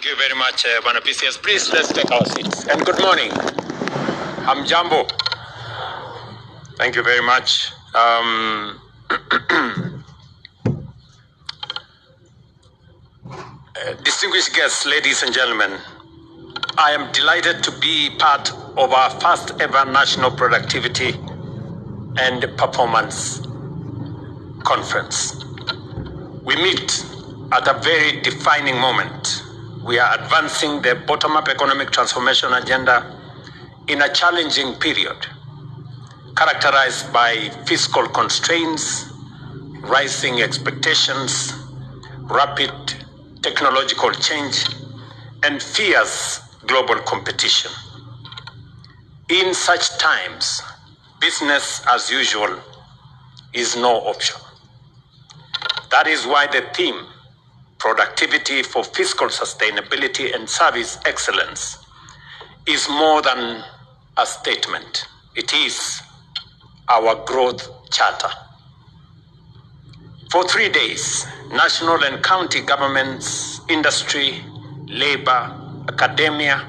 you very much, Bwana PCS. Please, let's take our seats. And good morning. I'm Jambo. Thank you very much. Distinguished guests, ladies and gentlemen, I am delighted to be part of our first ever National Productivity and Performance Conference. We meet at a very defining moment. We are advancing the bottom-up economic transformation agenda in a challenging period, characterized by fiscal constraints, rising expectations, rapid technological change, and fierce global competition. In such times, business as usual is no option. That is why the theme, productivity for fiscal sustainability and service excellence, is more than a statement. It is our growth charter. For 3 days, national and county governments, industry, labor, academia,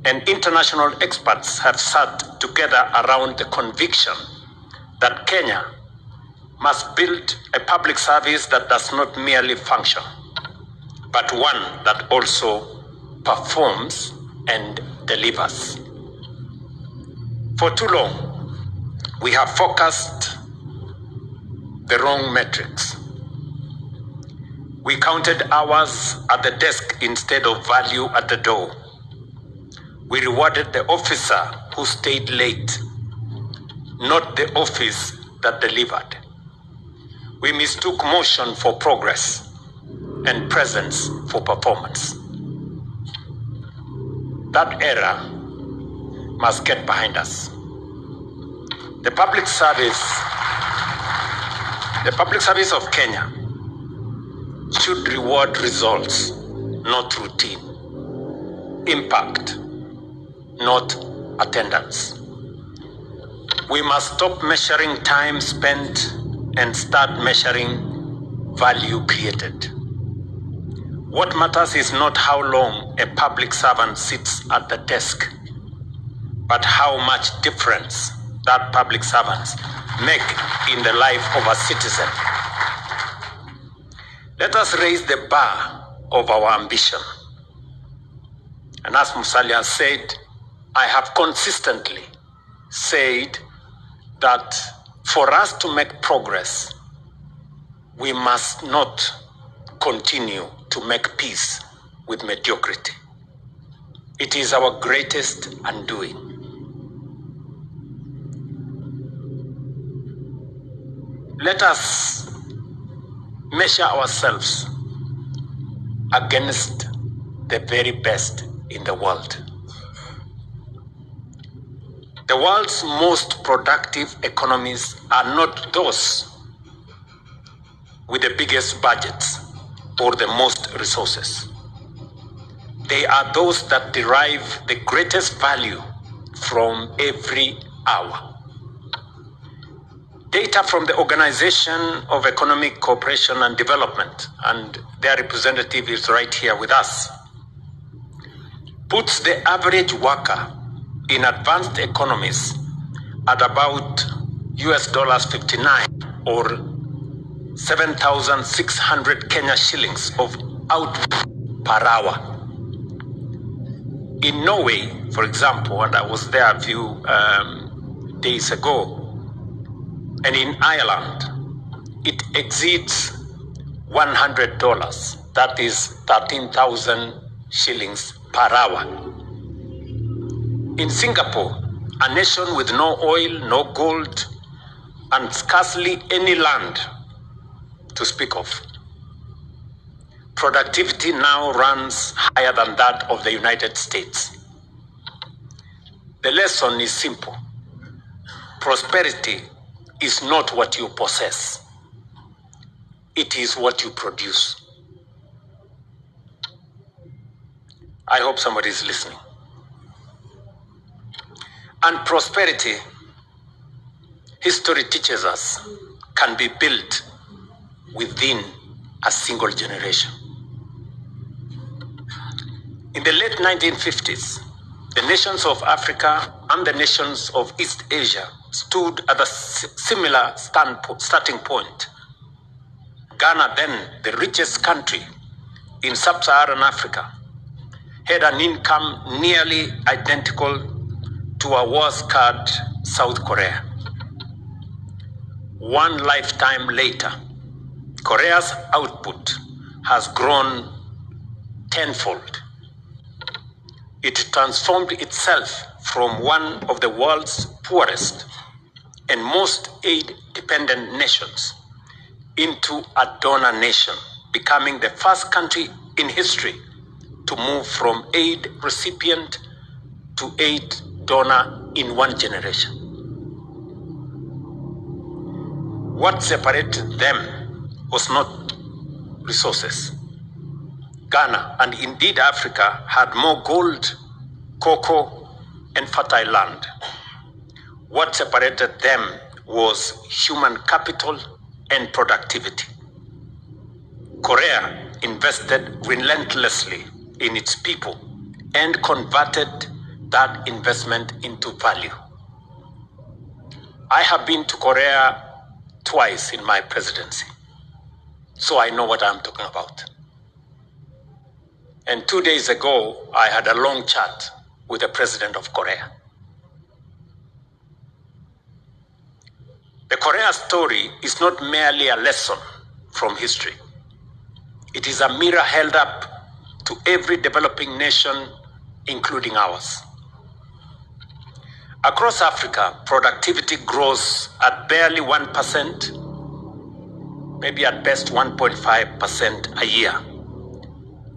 and international experts have sat together around the conviction that Kenya must build a public service that does not merely function, but one that also performs and delivers. For too long, we have focused the wrong metrics. We counted hours at the desk instead of value at the door. We rewarded the officer who stayed late, not the office that delivered. We mistook motion for progress and presence for performance. That era must get behind us. The public service of Kenya should reward results, not routine. Impact, not attendance. We must stop measuring time spent and start measuring value created. What matters is not how long a public servant sits at the desk, but how much difference that public servants make in the life of a citizen. Let us raise the bar of our ambition. And as Musalia said, I have consistently said that for us to make progress, we must not continue to make peace with mediocrity. It is our greatest undoing. Let us measure ourselves against the very best in the world. The world's most productive economies are not those with the biggest budgets or the most resources. They are those that derive the greatest value from every hour. Data from the Organization of Economic Cooperation and Development, and their representative is right here with us, puts the average worker in advanced economies at about $59 or 7,600 Kenya shillings of output per hour. In Norway, for example, and I was there a few days ago, and in Ireland, it exceeds $100. That is 13,000 shillings per hour. In Singapore, a nation with no oil, no gold, and scarcely any land to speak of, productivity now runs higher than that of the United States. The lesson is simple. Prosperity is not what you possess. It is what you produce. I hope somebody is listening. And prosperity, history teaches us, can be built within a single generation. In the late 1950s, the nations of Africa and the nations of East Asia stood at a similar starting point. Ghana, then the richest country in sub-Saharan Africa, had an income nearly identical to a war-scarred South Korea. One lifetime later, Korea's output has grown tenfold. It transformed itself from one of the world's poorest and most aid-dependent nations into a donor nation, becoming the first country in history to move from aid recipient to aid donor in one generation. What separated them was not resources. Ghana, and indeed Africa, had more gold, cocoa, and fertile land. What separated them was human capital and productivity. Korea invested relentlessly in its people and converted that investment into value. I have been to Korea twice in my presidency, so I know what I'm talking about. And 2 days ago, I had a long chat with the president of Korea. The Korea story is not merely a lesson from history. It is a mirror held up to every developing nation, including ours. Across Africa, productivity grows at barely 1%, maybe at best 1.5% a year,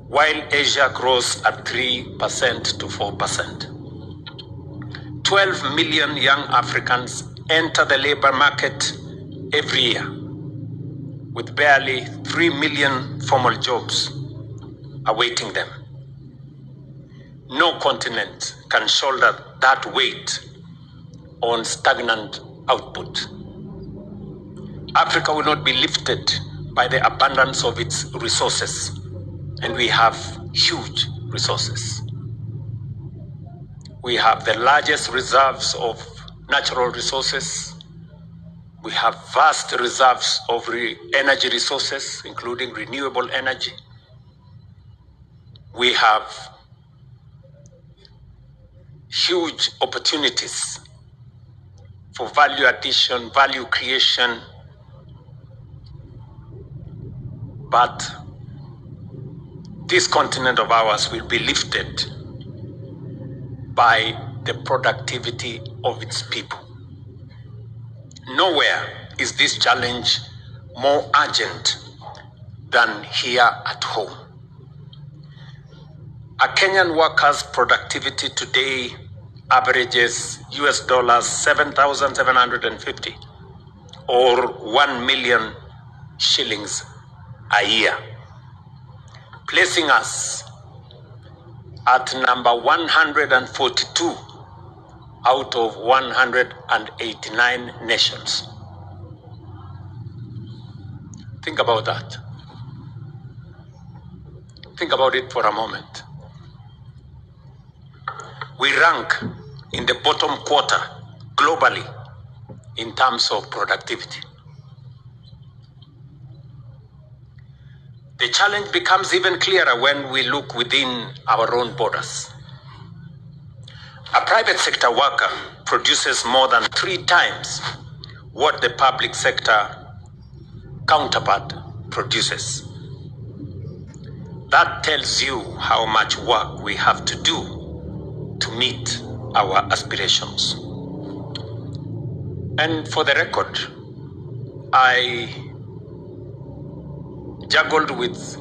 while Asia grows at 3% to 4%. 12 million young Africans enter the labor market every year, with barely 3 million formal jobs awaiting them. No continent can shoulder that weight on stagnant output. Africa will not be lifted by the abundance of its resources, and we have huge resources. We have the largest reserves of natural resources. We have vast reserves of energy resources, including renewable energy. We have huge opportunities for value addition, value creation, but this continent of ours will be lifted by the productivity of its people. Nowhere is this challenge more urgent than here at home. A Kenyan worker's productivity today averages $7,750 or 1 million shillings a year, placing us at number 142 out of 189 nations. Think about that. Think about it for a moment. We rank in the bottom quarter globally in terms of productivity. The challenge becomes even clearer when we look within our own borders. A private sector worker produces more than 3 times what the public sector counterpart produces. That tells you how much work we have to do to meet our aspirations. And for the record, I juggled with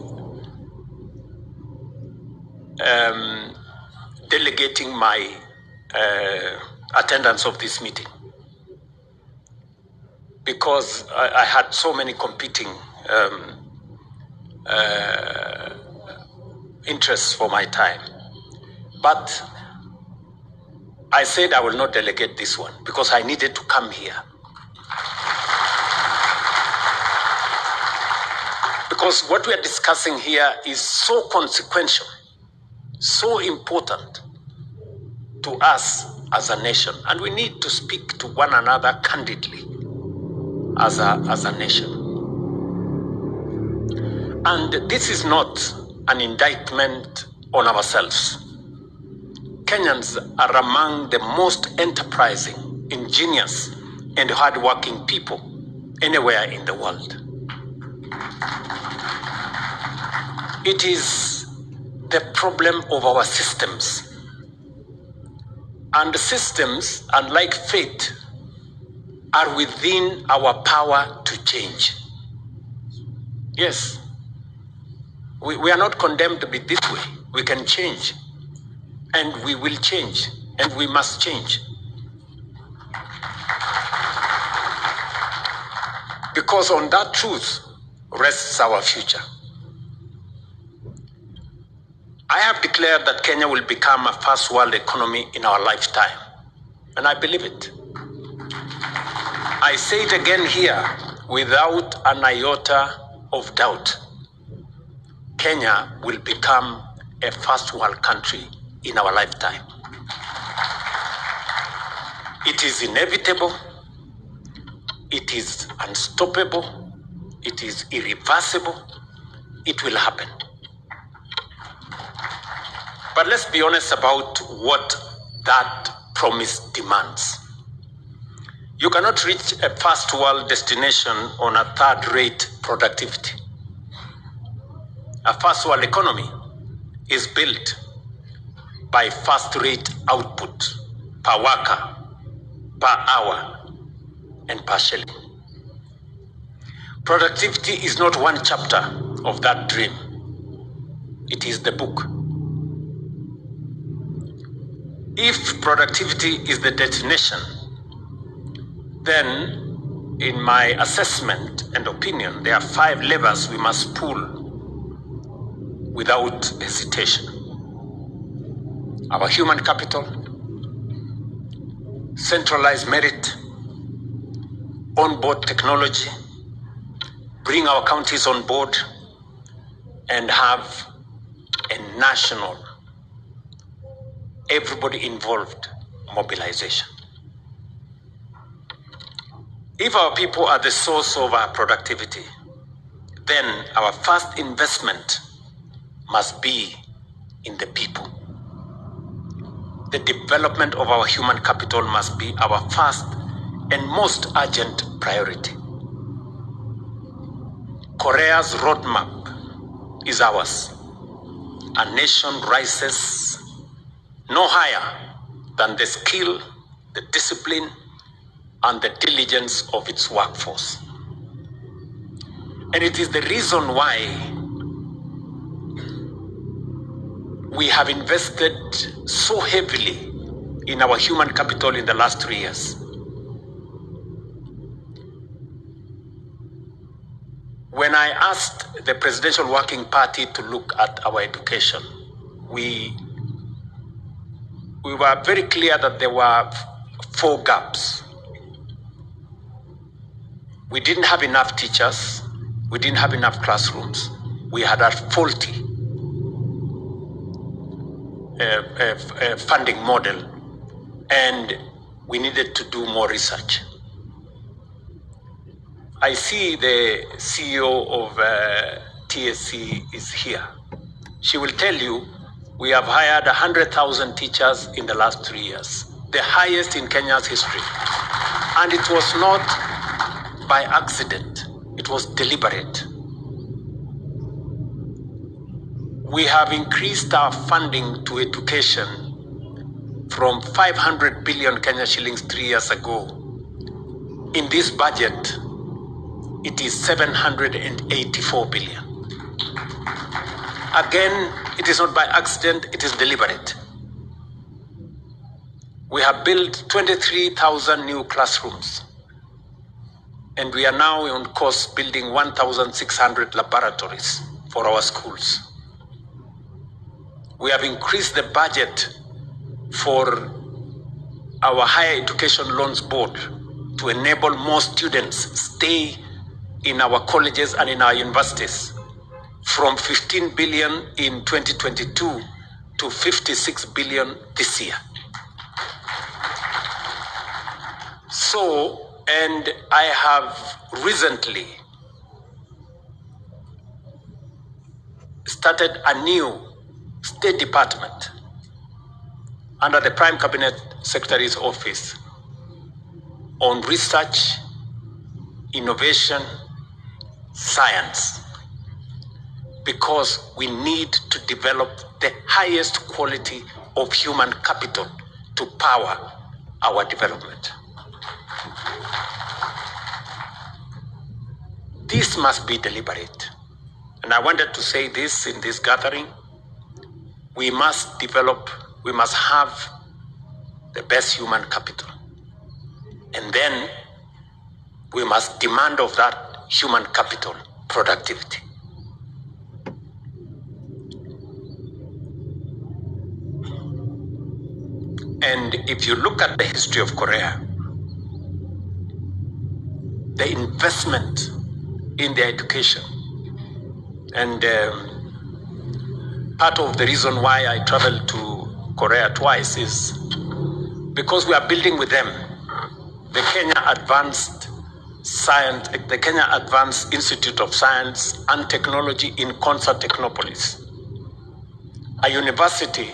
delegating my attendance of this meeting because I had so many competing interests for my time. But I said I will not delegate this one because I needed to come here. Because what we are discussing here is so consequential so important to us as a nation, and we need to speak to one another candidly as a nation. And this is not an indictment on ourselves. Kenyans are among the most enterprising, ingenious, and hardworking people anywhere in the world. It is the problem of our systems. And the systems, unlike fate, are within our power to change. Yes, we are not condemned to be this way. We can change, and we will change, and we must change. Because on that truth rests our future. I have declared that Kenya will become a first world economy in our lifetime, and I believe it. I say it again here without an iota of doubt. Kenya will become a first world country in our lifetime. It is inevitable, it is unstoppable, it is irreversible, it will happen. But let's be honest about what that promise demands. You cannot reach a first world destination on a third-rate productivity. A first world economy is built by first-rate output per worker, per hour, and per shilling. Productivity is not one chapter of that dream. It is the book. If productivity is the destination, then in my assessment and opinion, there are 5 levers we must pull without hesitation. Our human capital, centralized merit, onboard technology, bring our counties on board, and have a national, everybody involved mobilization. If our people are the source of our productivity, then our first investment must be in the people. The development of our human capital must be our first and most urgent priority. Korea's roadmap is ours. A nation rises no higher than the skill, the discipline, and the diligence of its workforce. And it is the reason why we have invested so heavily in our human capital in the last 3 years. When I asked the Presidential Working Party to look at our education, we were very clear that there were 4 gaps. We didn't have enough teachers. We didn't have enough classrooms. We had a faulty funding model, and we needed to do more research. I see the CEO of TSC is here. She will tell you we have hired 100,000 teachers in the last 3 years, the highest in Kenya's history. And it was not by accident, it was deliberate. We have increased our funding to education from 500 billion Kenya shillings 3 years ago. In this budget, it is 784 billion. Again, it is not by accident, it is deliberate. We have built 23,000 new classrooms, and we are now on course building 1,600 laboratories for our schools. We have increased the budget for our Higher Education Loans Board to enable more students stay in our colleges and in our universities from 15 billion in 2022 to 56 billion this year. So, and I have recently started a new State Department under the Prime Cabinet Secretary's office on research, innovation, science, because we need to develop the highest quality of human capital to power our development. This must be deliberate. And I wanted to say this in this gathering. We must develop, we must have the best human capital. And then we must demand of that human capital productivity. And if you look at the history of Korea, the investment in their education, and part of the reason why I traveled to Korea twice is because we are building with them the Kenya Advanced Science, the Kenya Advanced Institute of Science and Technology in Concert Technopolis, a university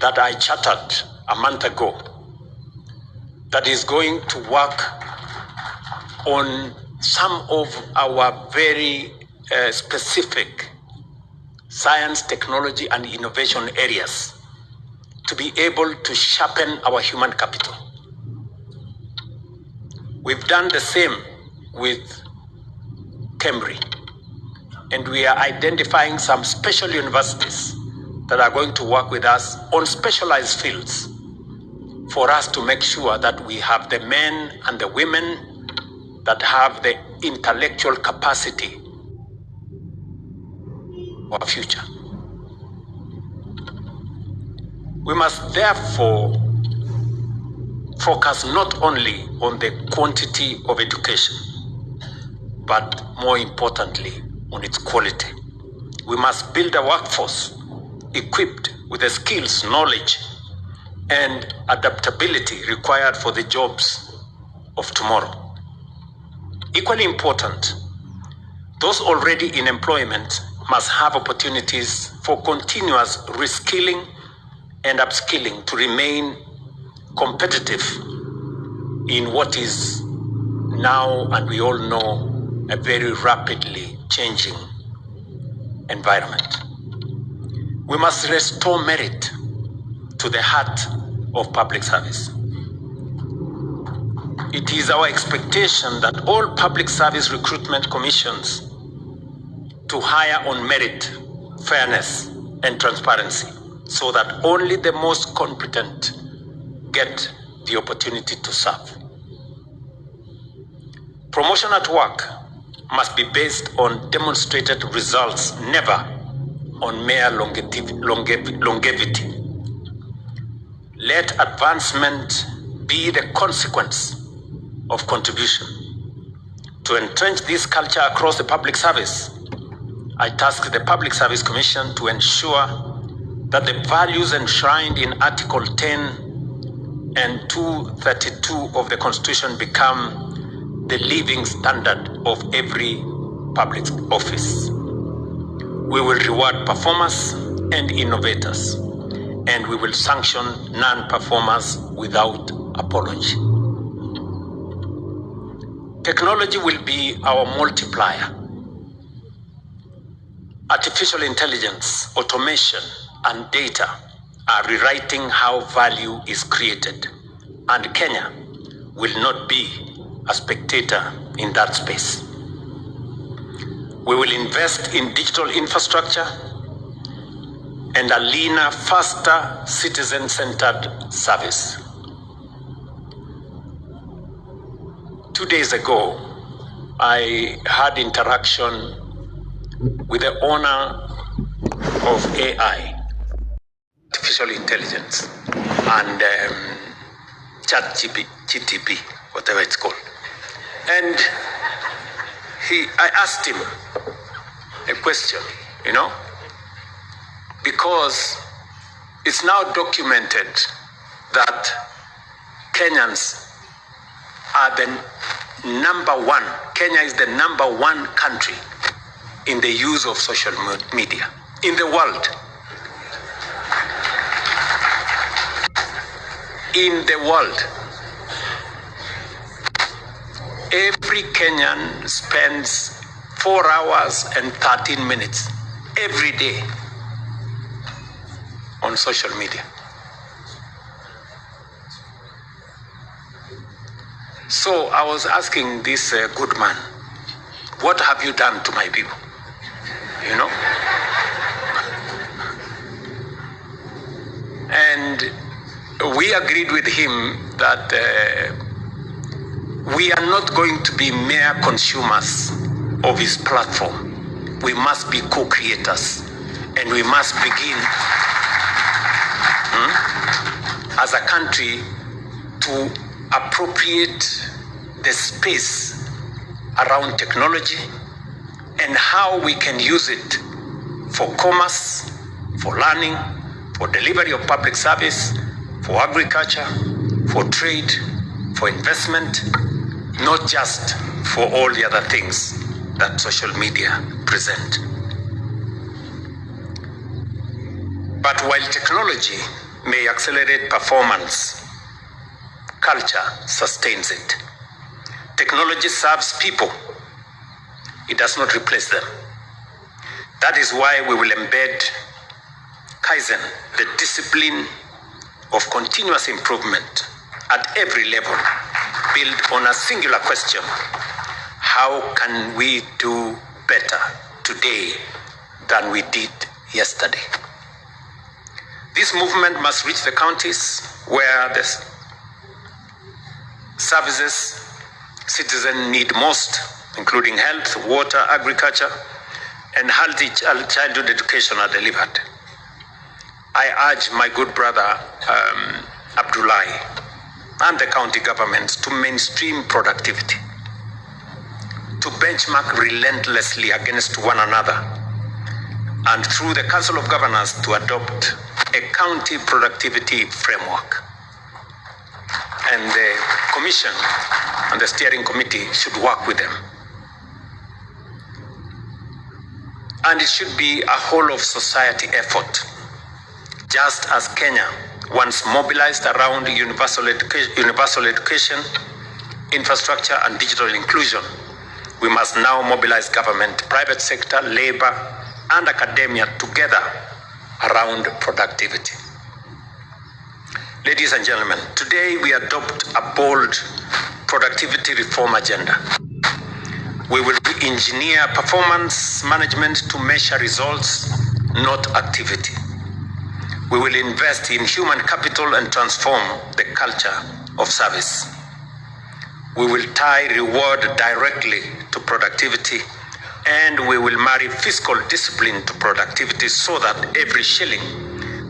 that I chartered a month ago that is going to work on some of our very specific science, technology, and innovation areas to be able to sharpen our human capital. We've done the same with Cambridge, and we are identifying some special universities that are going to work with us on specialized fields for us to make sure that we have the men and the women that have the intellectual capacity for our future. We must therefore focus not only on the quantity of education, but more importantly, on its quality. We must build a workforce equipped with the skills, knowledge, and adaptability required for the jobs of tomorrow. Equally important, those already in employment must have opportunities for continuous reskilling and upskilling to remain competitive in what is now, and we all know, a very rapidly changing environment. We must restore merit to the heart of public service. It is our expectation that all public service recruitment commissions to hire on merit, fairness, and transparency, so that only the most competent get the opportunity to serve. Promotion at work must be based on demonstrated results, never on mere longevity. Let advancement be the consequence of contribution. To entrench this culture across the public service, I task the Public Service Commission to ensure that the values enshrined in Article 10 and 232 of the Constitution become the living standard of every public office. We will reward performers and innovators, and we will sanction non-performers without apology. Technology will be our multiplier. Artificial intelligence, automation, and data are rewriting how value is created, and Kenya will not be a spectator in that space. We will invest in digital infrastructure and a leaner, faster, citizen-centered service. 2 days ago, I had interaction with the owner of AI, artificial intelligence, and ChatGPT, whatever it's called. And I asked him a question, because It's now documented that Kenyans are the Kenya is the #1 country in the use of social media in the world. In the world. Every Kenyan spends 4 hours and 13 minutes every day on social media. So I was asking this good man, what have you done to my people? You know? And we agreed with him that we are not going to be mere consumers of his platform. We must be co-creators, and we must begin as a country to appropriate the space around technology and how we can use it for commerce, for learning, for delivery of public service, for agriculture, for trade, for investment, not just for all the other things that social media present. But while technology may accelerate performance, culture sustains it. Technology serves people. It does not replace them. That is why we will embed Kaizen, the discipline of continuous improvement at every level, built on a singular question: how can we do better today than we did yesterday? This movement must reach the counties where the services citizens need most, including health, water, agriculture, and healthy childhood education are delivered. I urge my good brother Abdullahi and the county governments to mainstream productivity, to benchmark relentlessly against one another, and through the Council of Governors to adopt a county productivity framework. And the Commission and the Steering Committee should work with them. And it should be a whole of society effort. Just as Kenya once mobilized around universal education, infrastructure, and digital inclusion, we must now mobilize government, private sector, labor, and academia together around productivity. Ladies and gentlemen, today we adopt a bold productivity reform agenda. We will engineer performance management to measure results, not activity. We will invest in human capital and transform the culture of service. We will tie reward directly to productivity, and we will marry fiscal discipline to productivity so that every shilling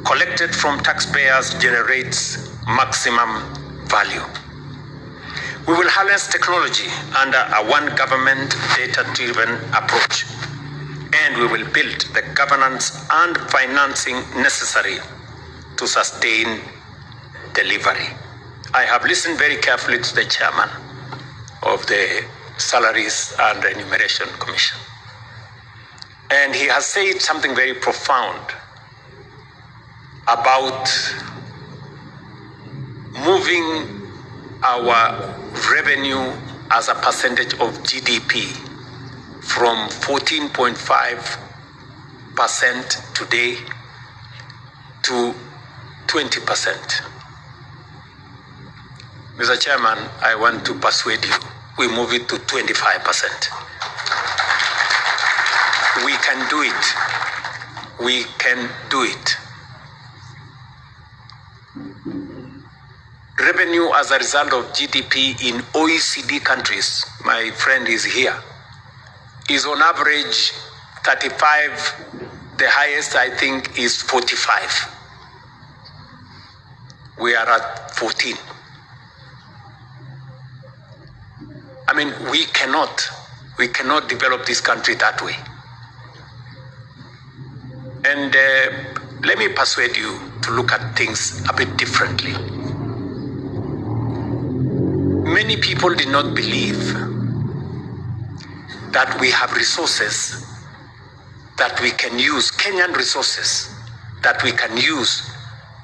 collected from taxpayers generates maximum value. We will harness technology under a one government data-driven approach, and we will build the governance and financing necessary to sustain delivery. I have listened very carefully to the chairman of the Salaries and Remuneration Commission, and he has said something very profound about moving our revenue as a percentage of GDP from 14.5% today to 20%. Mr. Chairman, I want to persuade you, we move it to 25%. We can do it. We can do it. Revenue as a result of GDP in OECD countries, my friend is here, is on average 35. The highest, I think, is 45. We are at 14. I mean, we cannot develop this country that way. And let me persuade you to look at things a bit differently. Many people did not believe that we have resources that we can use, Kenyan resources that we can use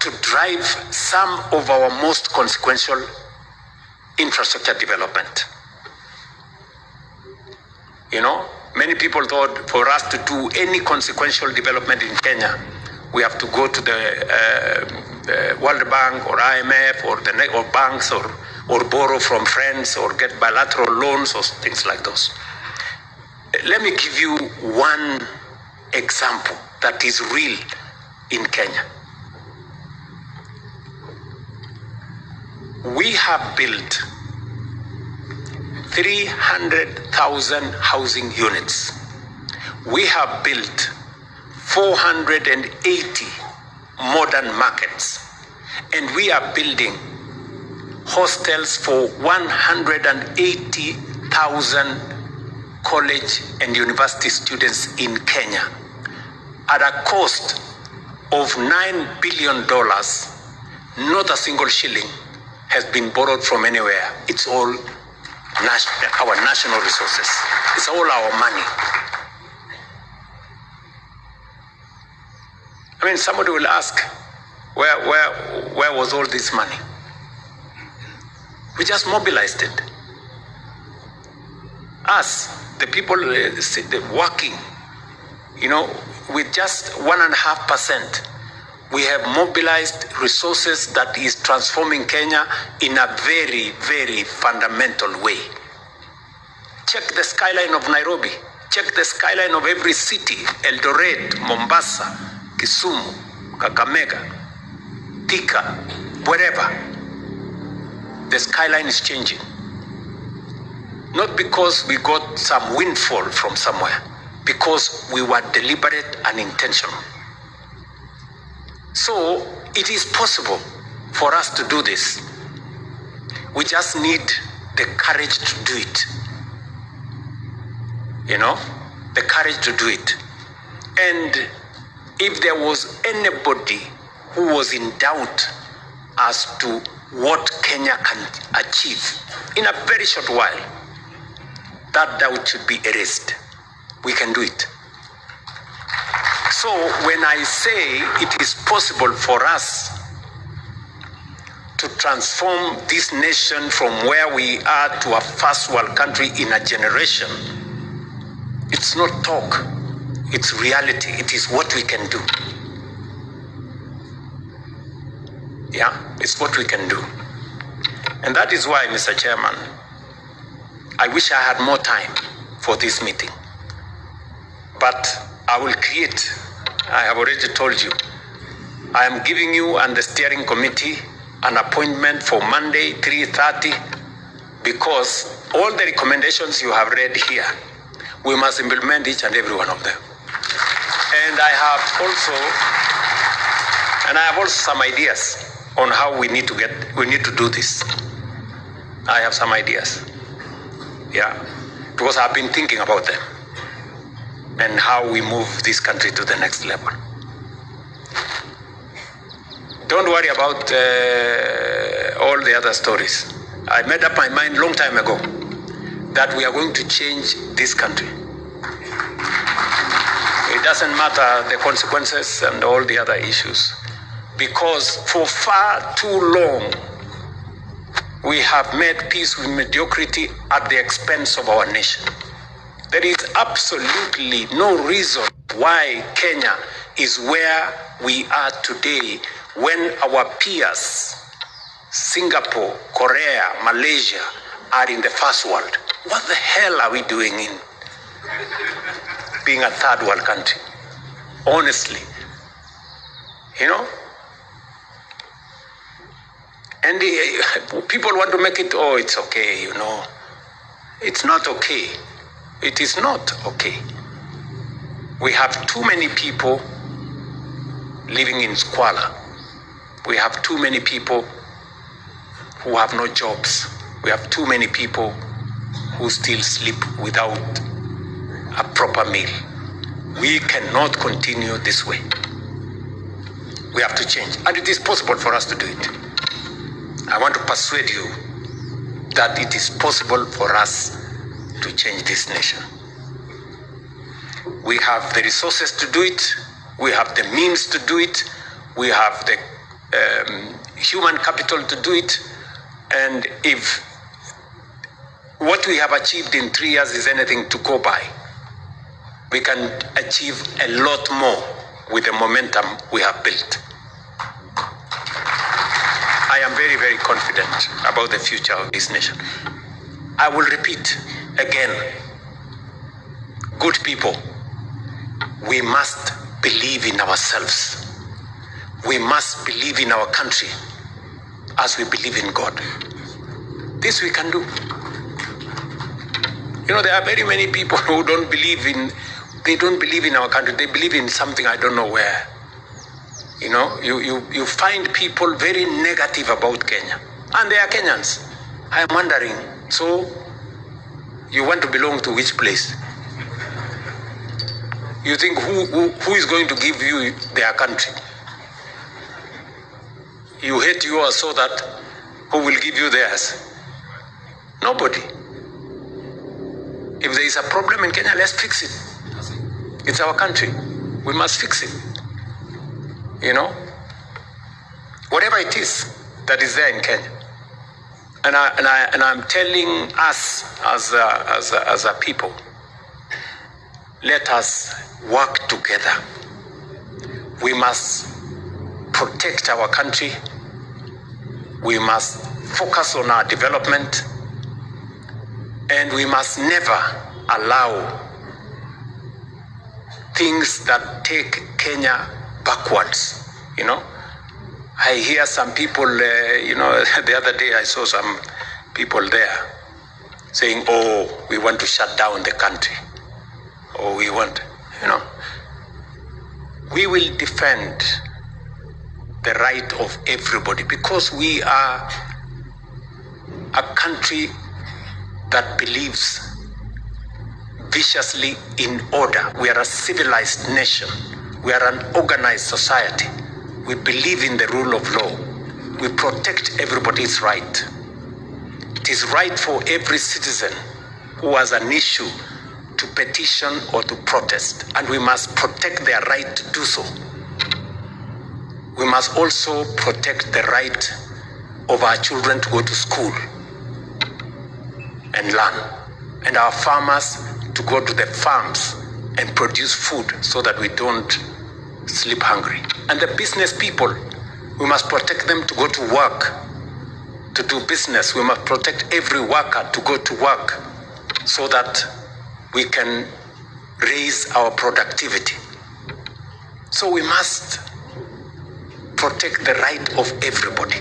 to drive some of our most consequential infrastructure development. You know, many people thought for us to do any consequential development in Kenya, we have to go to the World Bank or IMF or banks or borrow from friends or get bilateral loans or things like those. Let me give you one example that is real in Kenya. We have built 300,000 housing units. We have built 480 modern markets. And we are building hostels for 180,000 college and university students in Kenya at a cost of $9 billion. Not a single shilling has been borrowed from anywhere. It's all our national resources. It's all our money. I mean, somebody will ask, where was all this money? We just mobilized it. Us, the people working, you know, with just 1.5%, we have mobilized resources that is transforming Kenya in a very, very fundamental way. Check the skyline of Nairobi. Check the skyline of every city, Eldoret, Mombasa, Kisumu, Kakamega, Thika, wherever. The skyline is changing. Not because we got some windfall from somewhere, because we were deliberate and intentional. So it is possible for us to do this. We just need the courage to do it. You know, the courage to do it. And if there was anybody who was in doubt as to what Kenya can achieve in a very short while, that doubt should be erased. We can do it. So when I say it is possible for us to transform this nation from where we are to a first world country in a generation, it's not talk, it's reality. It is what we can do. Yeah, it's what we can do. And that is why, Mr. Chairman, I wish I had more time for this meeting. But I will create, I have already told you, I am giving you and the steering committee an appointment for Monday, 3:30, because all the recommendations you have read here, we must implement each and every one of them. And I have also some ideas on how we need to do this. I have some ideas. Yeah, because I've been thinking about them and how we move this country to the next level. Don't worry about all the other stories. I made up my mind a long time ago that we are going to change this country. It doesn't matter the consequences and all the other issues, because for far too long we have made peace with mediocrity at the expense of our nation. There is absolutely no reason why Kenya is where we are today when our peers, Singapore, Korea, Malaysia, are in the first world. What the hell are we doing in being a third world country? Honestly, you know? And people want to make it, oh, it's okay, you know. It's not okay. It is not okay. We have too many people living in squalor. We have too many people who have no jobs. We have too many people who still sleep without a proper meal. We cannot continue this way. We have to change, and it is possible for us to do it. I want to persuade you that it is possible for us to change this nation. We have the resources to do it. We have the means to do it. We have the human capital to do it. And if what we have achieved in 3 years is anything to go by, we can achieve a lot more with the momentum we have built. I am very, very confident about the future of this nation. I will repeat again, good people, we must believe in ourselves. We must believe in our country as we believe in God. This we can do. You know, there are very many people who don't believe in our country. They believe in something I don't know where. You know, you find people very negative about Kenya. And they are Kenyans. I am wondering, so you want to belong to which place? You think who is going to give you their country? You hate yours, so that who will give you theirs? Nobody. If there is a problem in Kenya, let's fix it. It's our country. We must fix it. You know, whatever it is that is there in Kenya, and I'm telling us as a people, let us work together. We must protect our country. We must focus on our development, and we must never allow things that take Kenya backwards. You know, I hear some people, the other day I saw some people there saying, oh, we want to shut down the country. Or we want, we will defend the right of everybody, because we are a country that believes viciously in order. We are a civilized nation. We are an organized society. We believe in the rule of law. We protect everybody's right. It is right for every citizen who has an issue to petition or to protest, and we must protect their right to do so. We must also protect the right of our children to go to school and learn, and our farmers to go to the farms and produce food so that we don't sleep hungry. And the business people, we must protect them to go to work, to do business. We must protect every worker to go to work so that we can raise our productivity. So we must protect the right of everybody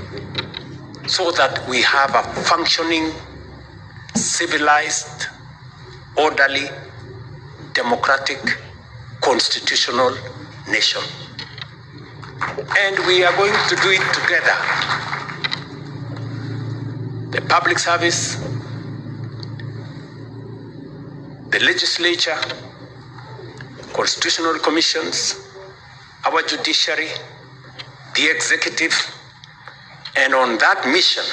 so that we have a functioning, civilized, orderly, democratic, constitutional nation. And we are going to do it together. The public service, the legislature, constitutional commissions, our judiciary, the executive, and on that mission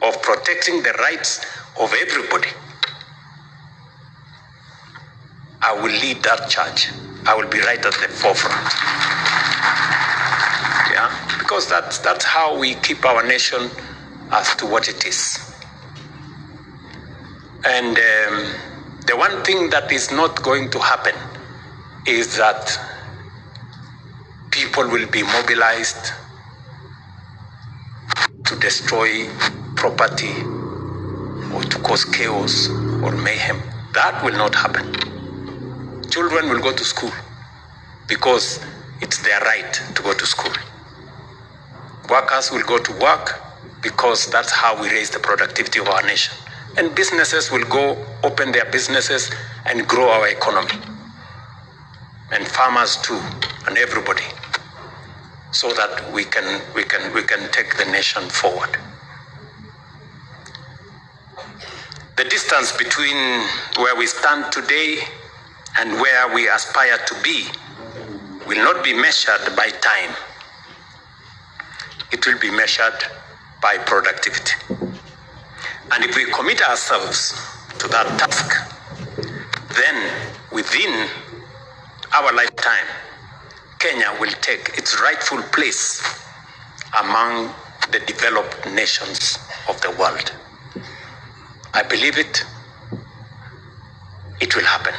of protecting the rights of everybody, I will lead that charge. I will be right at the forefront. Yeah, because that's how we keep our nation as to what it is. And the one thing that is not going to happen is that people will be mobilized to destroy property or to cause chaos or mayhem. That will not happen. Children will go to school because it's their right to go to school. Workers will go to work because that's how we raise the productivity of our nation. And businesses will go open their businesses and grow our economy. And farmers too, and everybody, so that we can take the nation forward. The distance between where we stand today and where we aspire to be will not be measured by time. it will be measured by productivity. And if we commit ourselves to that task, then within our lifetime, Kenya will take its rightful place among the developed nations of the world. I believe it. It will happen.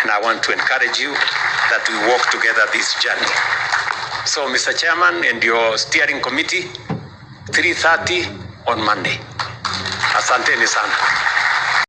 And I want to encourage you that we walk together this journey. So, Mr. Chairman and your steering committee, 3:30 on Monday. Asanteni sana.